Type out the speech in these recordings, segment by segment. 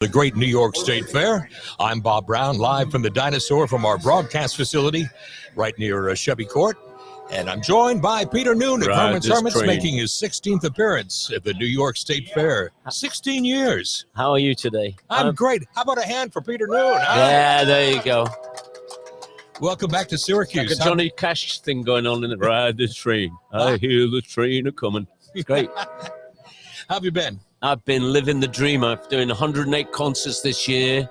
The great New York State Fair. I'm Bob Brown, live from the Dinosaur from our broadcast facility right near Chevy Court. And I'm joined by Peter Noone of Hermits, making his 16th appearance at the New York State Fair. 16 years. How are you today? I'm great. How about a hand for Peter Noone? Yeah, there you go. Welcome back to Syracuse. Like a Johnny Cash thing going on in the ride the train. I hear the train a coming. It's great. How have you been? I've been living the dream. I'm doing 108 concerts this year,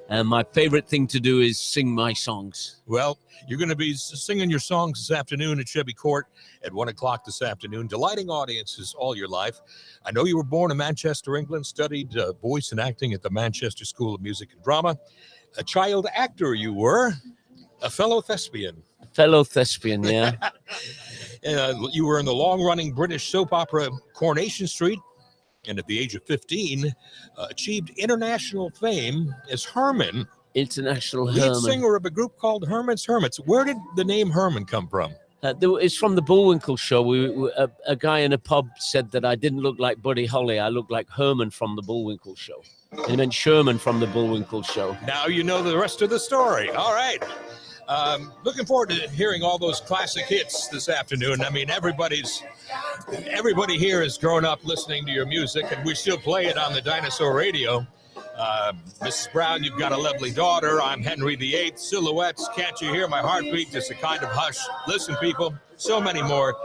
and my favorite thing to do is sing my songs. Well, you're going to be singing your songs this afternoon at Chevy Court at 1 o'clock this afternoon, delighting audiences all your life. I know you were born in Manchester, England, studied voice and acting at the Manchester School of Music and Drama. A child actor you were, a fellow thespian. Yeah. You were in the long-running British soap opera Coronation Street, and at the age of 15, achieved international fame as Herman. Lead singer of a group called Hermits. Where did the name Herman come from? It's from the Bullwinkle show. A guy in a pub said that I didn't look like Buddy Holly. I looked like Herman from the Bullwinkle show. And he meant Sherman from the Bullwinkle show. Now you know the rest of the story. All right. Looking forward to hearing all those classic hits this afternoon. I mean, everybody here has grown up listening to your music, and we still play it on the Dinosaur Radio. Mrs. Brown, you've got a lovely daughter. I'm Henry VIII. Silhouettes, Can't You Hear My Heartbeat? Just a kind of hush. Listen, people, so many more.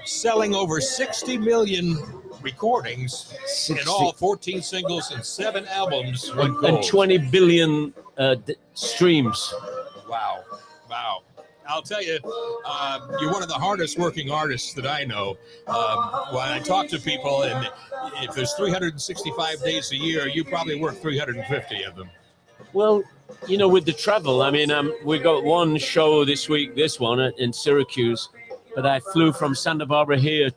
Selling over 60 million recordings in all, 14 singles and 7 albums. And 20 billion streams. Wow. I'll tell you, you're one of the hardest working artists that I know. When I talk to people, and if there's 365 days a year, you probably work 350 of them. Well, with the travel, I mean, we got one show this week, this one in Syracuse, but I flew from Santa Barbara here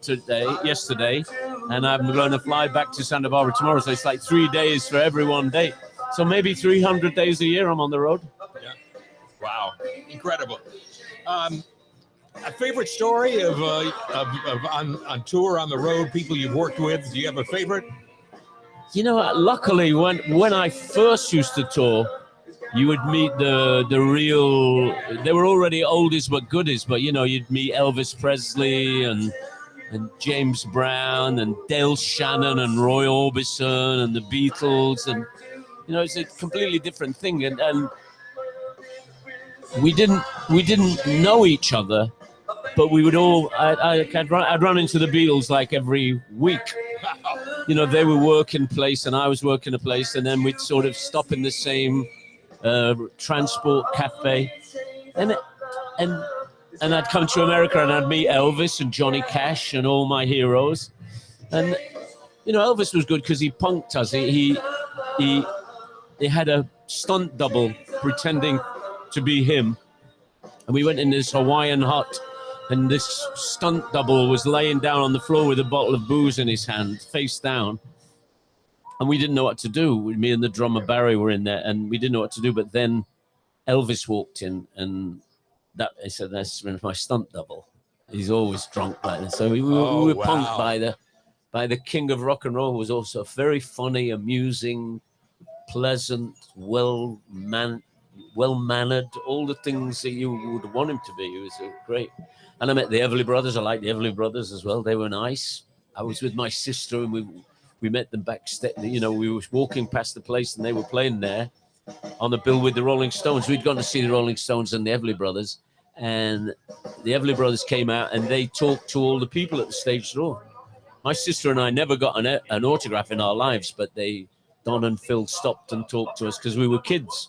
yesterday, and I'm going to fly back to Santa Barbara tomorrow. So it's like 3 days for every one day. So maybe 300 days a year I'm on the road. Yeah. Wow. Incredible. A favorite story of on tour, on the road, people you've worked with? Do you have a favorite? Luckily, when I first used to tour, you would meet the real. They were already oldies but goodies, but you'd meet Elvis Presley and James Brown and Dale Shannon and Roy Orbison and the Beatles, and it's a completely different thing, and we didn't know each other, but we would all. I'd run into the Beatles like every week. They were working place and I was working a place, and then we'd sort of stop in the same transport cafe, and I'd come to America and I'd meet Elvis and Johnny Cash and all my heroes, and Elvis was good because he punked us. He had a stunt double pretending to be him, and we went in this Hawaiian hut, and this stunt double was laying down on the floor with a bottle of booze in his hand, face down, and we didn't know what to do. Me and the drummer Barry were in there, and we didn't know what to do. But then Elvis walked in, and I said, "That's my stunt double. He's always drunk like this." So we were punked by the king of rock and roll, who was also very funny, amusing, pleasant, well-mannered, all the things that you would want him to be. He was great. And I met the Everly Brothers. I like the Everly Brothers as well. They were nice. I was with my sister, and we met them backstage. We were walking past the place, and they were playing there on the bill with the Rolling Stones. We'd gone to see the Rolling Stones and the Everly Brothers, and the Everly Brothers came out, and they talked to all the people at the stage door. My sister and I never got an autograph in our lives, but Don and Phil stopped and talked to us because we were kids.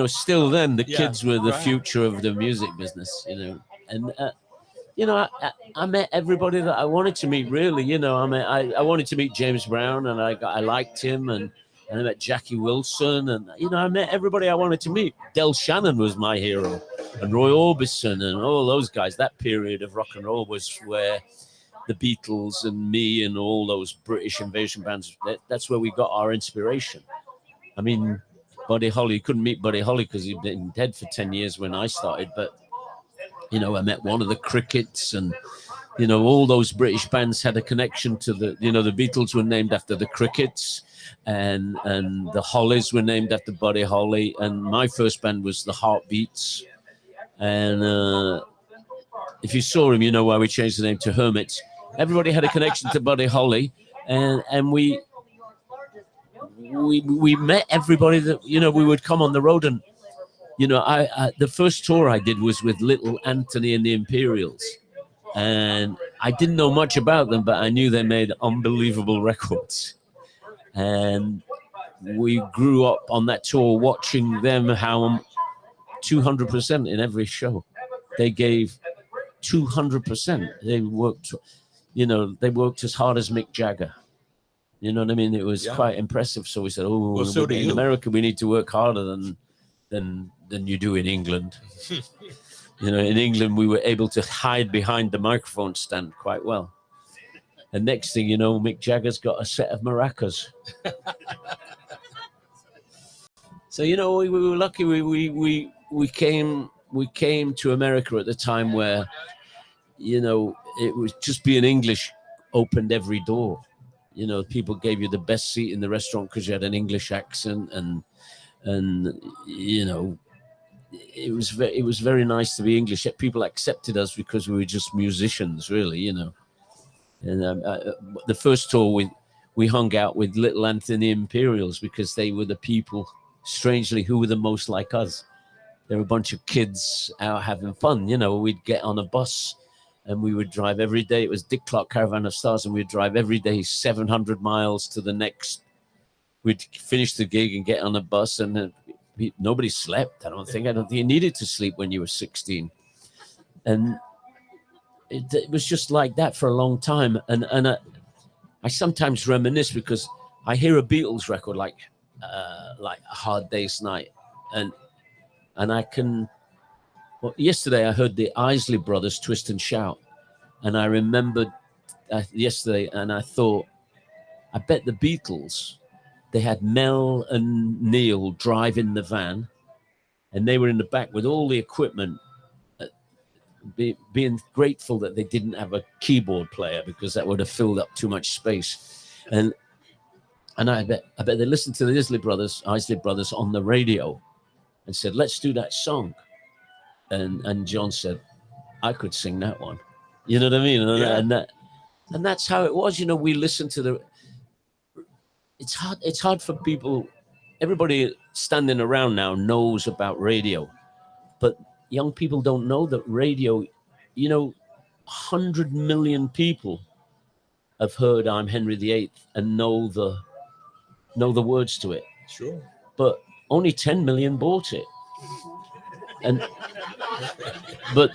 Still then, the kids were the future of the music business, And, I met everybody that I wanted to meet, really. I wanted to meet James Brown, and I liked him, and I met Jackie Wilson, and, I met everybody I wanted to meet. Del Shannon was my hero, and Roy Orbison, and all those guys. That period of rock and roll was where the Beatles and me and all those British invasion bands, that's where we got our inspiration. I mean, Buddy Holly, couldn't meet Buddy Holly because he'd been dead for 10 years when I started, but I met one of the Crickets and You know, all those British bands had a connection to the, you know, the Beatles were named after the Crickets, and the Hollies were named after Buddy Holly, and my first band was the Heartbeats. And if you saw him, you know why we changed the name to Hermits. Everybody had a connection to Buddy Holly, and we met everybody that, you know, we would come on the road. And you know, I the first tour I did was with Little Anthony and the Imperials, and I didn't know much about them, but I knew they made unbelievable records. And we grew up on that tour watching them, how 200% in every show. They gave 200%. They worked, you know, they worked as hard as Mick Jagger. You know what I mean? It was quite impressive. So we said, oh, well, so in America, we need to work harder than you do in England. You know, in England, we were able to hide behind the microphone stand quite well. And next thing you know, Mick Jagger's got a set of maracas. So, you know, we were lucky. We came to America at the time where, you know, it was just being English opened every door. You know, people gave you the best seat in the restaurant because you had an English accent, and you know, it was very nice to be English. People accepted us because we were just musicians, really, you know. And the first tour we hung out with Little Anthony Imperials because they were the people, strangely, who were the most like us. They were a bunch of kids out having fun. You know, we'd get on a bus and we would drive every day. It was Dick Clark Caravan of Stars, and we'd drive every day 700 miles to the next. We'd finish the gig and get on a bus, and nobody slept. I don't think you needed to sleep when you were 16. And it was just like that for a long time. And I sometimes reminisce because I hear a Beatles record like A Hard Day's Night, and I can. Well, yesterday I heard the Isley Brothers Twist and Shout, and I remembered yesterday, and I thought, I bet the Beatles, they had Mel and Neil driving the van, and they were in the back with all the equipment, being grateful that they didn't have a keyboard player because that would have filled up too much space. And I bet they listened to the Isley Brothers on the radio and said, let's do that song. And John said, I could sing that one. You know what I mean? And that's how it was. You know, we listened to the. It's hard for people. Everybody standing around now knows about radio, but young people don't know that radio. You know, 100 million people have heard "I'm Henry VIII" and know the words to it. Sure. But only 10 million bought it. And but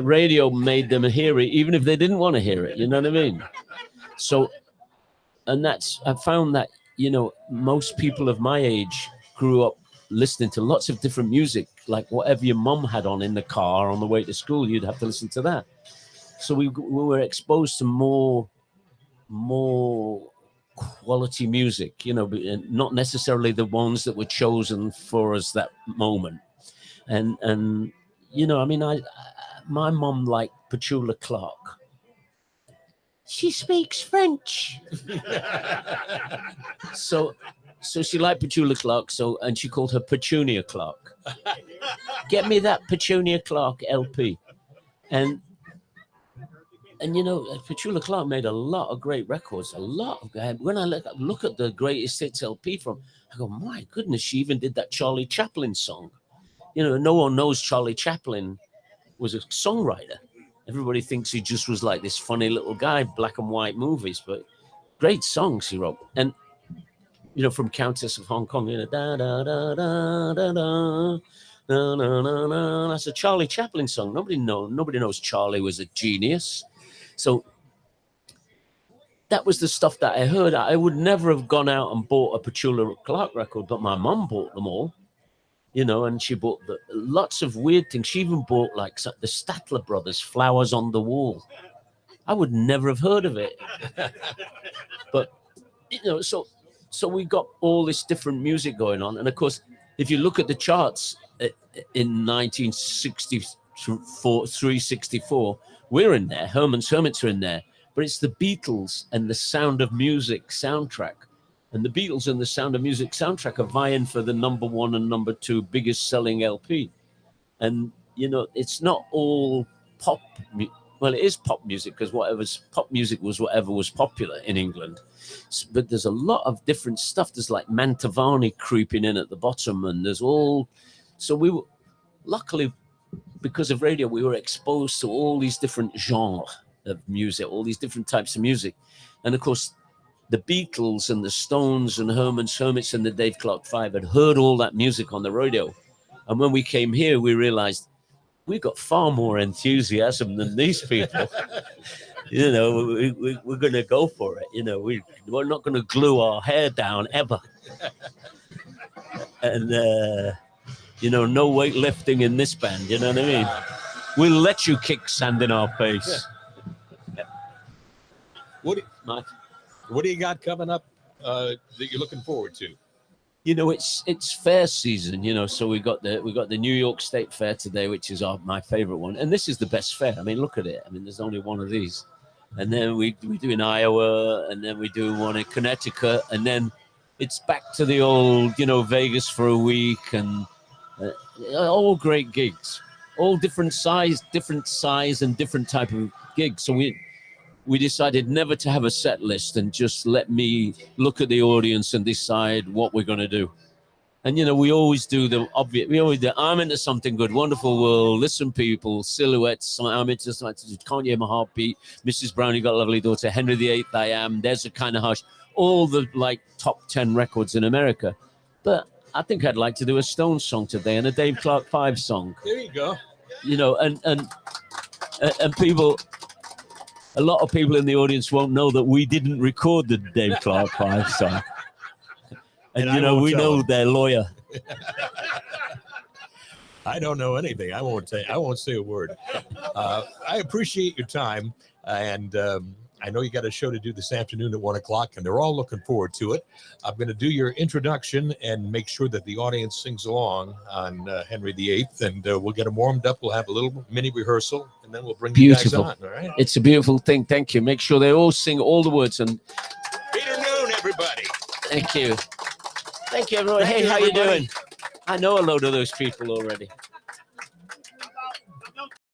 radio made them hear it, even if they didn't want to hear it. You know what I mean? So, and I found that, you know, most people of my age grew up listening to lots of different music, like whatever your mom had on in the car on the way to school, you'd have to listen to that. So we were exposed to more quality music, you know, not necessarily the ones that were chosen for us that moment. And you know, I mean, my mom liked Petula Clark. She speaks French. so she liked Petula Clark, and she called her Petunia Clark. Get me that Petunia Clark LP. And you know, Petula Clark made a lot of great records. When I look at the greatest hits LP from, I go, my goodness, she even did that Charlie Chaplin song. You know, no one knows Charlie Chaplin was a songwriter. Everybody thinks he just was like this funny little guy, black and white movies, but great songs he wrote. And, you know, from Countess of Hong Kong, you know, da da da da da da. No, no, no, no. That's a Charlie Chaplin song. Nobody knows Charlie was a genius. So that was the stuff that I heard. I would never have gone out and bought a Petula Clark record, but my mom bought them all, you know, and she bought lots of weird things. She even bought like the Statler Brothers, Flowers on the Wall. I would never have heard of it. But, you know, so we got all this different music going on. And of course, if you look at the charts in 1964, we're in there. Herman's Hermits are in there, but it's the Beatles and the Sound of Music soundtrack. And the Beatles and the Sound of Music soundtrack are vying for the #1 and #2 biggest selling LP. And, you know, it's not all pop. Well, it is pop music because pop music was whatever was popular in England. But there's a lot of different stuff. There's like Mantovani creeping in at the bottom, and there's all. So we were, luckily, because of radio, we were exposed to all these different genres of music, all these different types of music. And of course, the Beatles and the Stones and Herman's Hermits and the Dave Clark Five had heard all that music on the radio. And when we came here, we realized we've got far more enthusiasm than these people. You know, we're going to go for it. You know, we're not going to glue our hair down ever. And, you know, no weightlifting in this band. You know what I mean? We'll let you kick sand in our face. Yeah. What do you got coming up that you're looking forward to? You know, it's fair season, you know, so we got the New York State Fair today, which is my favorite one. And this is the best fair. I mean, look at it. I mean, there's only one of these. And then we do in Iowa, and then we do one in Connecticut, and then it's back to the old, you know, Vegas for a week, and all great gigs, all different size and different type of gigs. So we decided never to have a set list and just let me look at the audience and decide what we're going to do. And, you know, we always do the obvious. We always do, I'm into something good, Wonderful World, Listen People, Silhouettes, I'm into something, Can't You Hear My Heartbeat, Mrs. Brown, You Got a Lovely Daughter, Henry VIII, I Am, There's a Kind of Hush, all the, like, top 10 records in America. But I think I'd like to do a Stones song today and a Dave Clark 5 song. There you go. You know, and people... A lot of people in the audience won't know that we didn't record the Dave Clark 5 song. And you know, we know their lawyer. I don't know anything. I won't say a word. I appreciate your time. And I know you got a show to do this afternoon at 1:00, and they're all looking forward to it. I'm going to do your introduction and make sure that the audience sings along on Henry VIII, and we'll get them warmed up. We'll have a little mini rehearsal, and then we'll bring you guys on. All right? It's a beautiful thing. Thank you. Make sure they all sing all the words. And Peter Noone, everybody. Thank you. Thank you, everyone. Hey, how you doing? I know a load of those people already.